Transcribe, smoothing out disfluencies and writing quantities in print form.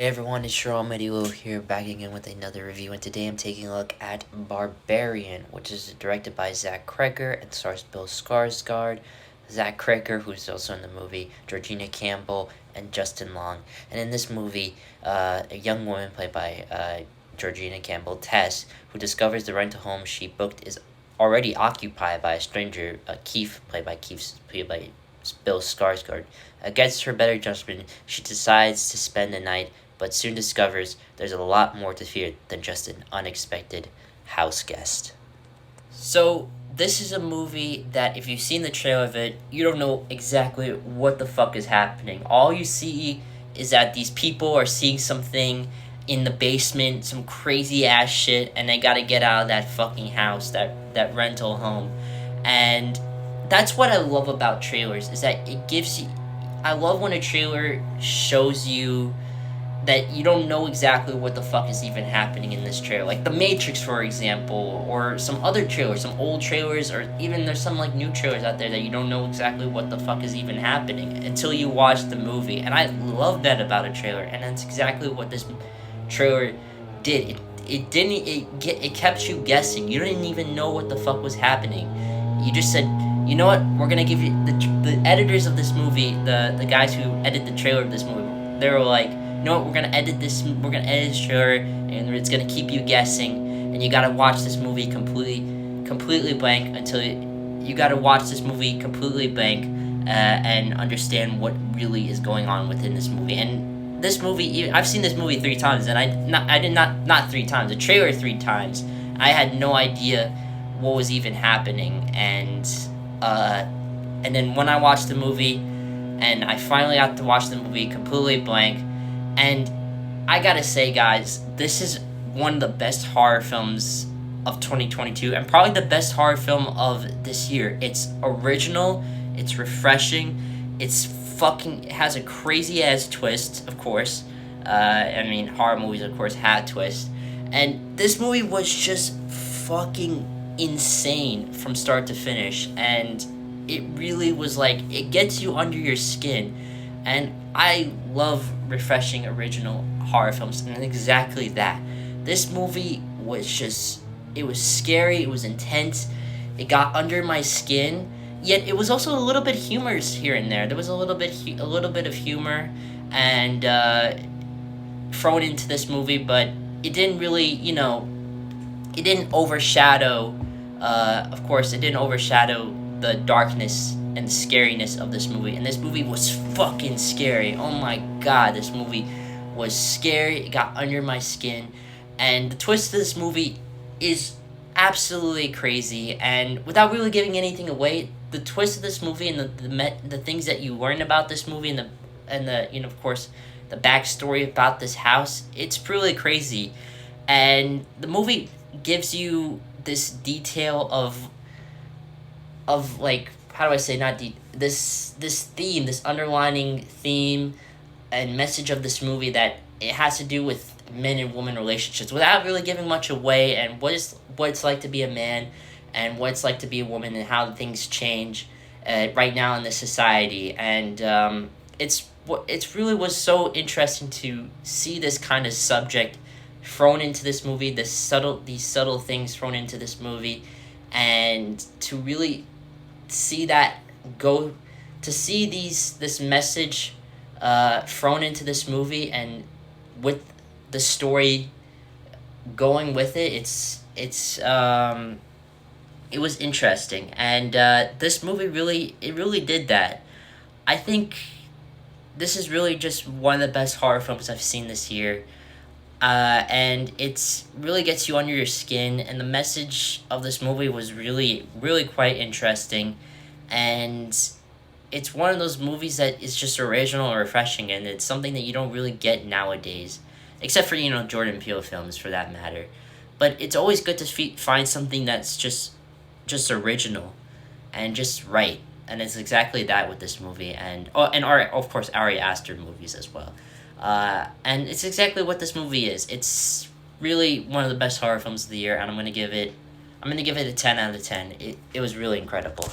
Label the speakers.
Speaker 1: Hey everyone, it's Sharon Medilo here, back again with another review, and today I'm taking a look at Barbarian, which is directed by Zach Cregger and stars Bill Skarsgård, Zach Cregger, who's also in the movie, Georgina Campbell, and Justin Long. And in this movie, a young woman played by Georgina Campbell, Tess, who discovers the rental home she booked is already occupied by a stranger, Keith, played by Bill Skarsgård. Against her better judgment, she decides to spend the night, but soon discovers there's a lot more to fear than just an unexpected house guest. So, this is a movie that if you've seen the trailer of it, you don't know exactly what the fuck is happening. All you see is that these people are seeing something in the basement, some crazy ass shit, and they gotta get out of that fucking house, that rental home. And that's what I love about trailers, is that it gives you... I love when a trailer shows you that you don't know exactly what the fuck is even happening in this trailer. Like The Matrix, for example, or some other trailers, some old trailers, or even there's some like new trailers out there that you don't know exactly what the fuck is even happening until you watch the movie. And I love that about a trailer, and that's exactly what this trailer did. It kept you guessing. You didn't even know what the fuck was happening. You just said, you know what, we're gonna give you... The editors of this movie, the guys who edited the trailer of this movie, they were like, you know what, we're gonna edit this trailer, and it's gonna keep you guessing, and you gotta watch this movie completely blank until you gotta watch this movie completely blank, and understand what really is going on within this movie. And this movie, I've seen this movie 3 times, and I did not 3 times, the trailer 3 times. I had no idea what was even happening, and then when I watched the movie, and I finally got to watch the movie completely blank, and I gotta say, guys, this is one of the best horror films of 2022, and probably the best horror film of this year. It's original, it's refreshing, it has a crazy ass twist, of course. I mean, horror movies, of course, had twists, and this movie was just fucking insane from start to finish, and it really was like, it gets you under your skin. And I love refreshing original horror films, and exactly that. This movie was just, it was scary, it was intense, it got under my skin, yet it was also a little bit humorous here and there. There was a little bit of humor and thrown into this movie, but it didn't really, it didn't overshadow, of course, it didn't overshadow the darkness and the scariness of this movie. And this movie was fucking scary. Oh my god, this movie was scary. It got under my skin. And the twist of this movie is absolutely crazy. And without really giving anything away, the twist of this movie and the things that you learn about this movie and the of course, the backstory about this house, it's really crazy. And the movie gives you this detail of like, how do I say, this theme, this underlining theme and message of this movie, that it has to do with men and women relationships, without really giving much away, and what it's like to be a man and what it's like to be a woman, and how things change right now in this society. And it's really was so interesting to see this kind of subject thrown into this movie, these subtle things thrown into this movie, and to really see this message thrown into this movie, and with the story going with it, it was interesting. And this movie really did that. I think this is really just one of the best horror films I've seen this year. And it's really gets you under your skin, and the message of this movie was really quite interesting. And it's one of those movies that is just original and refreshing, and it's something that you don't really get nowadays, except for Jordan Peele films, for that matter. But it's always good to find something that's just original and just right, and it's exactly that with this movie. And of course, Ari Aster movies as well. And it's exactly what this movie is. It's really one of the best horror films of the year, and I'm gonna give it a 10 out of 10. It was really incredible.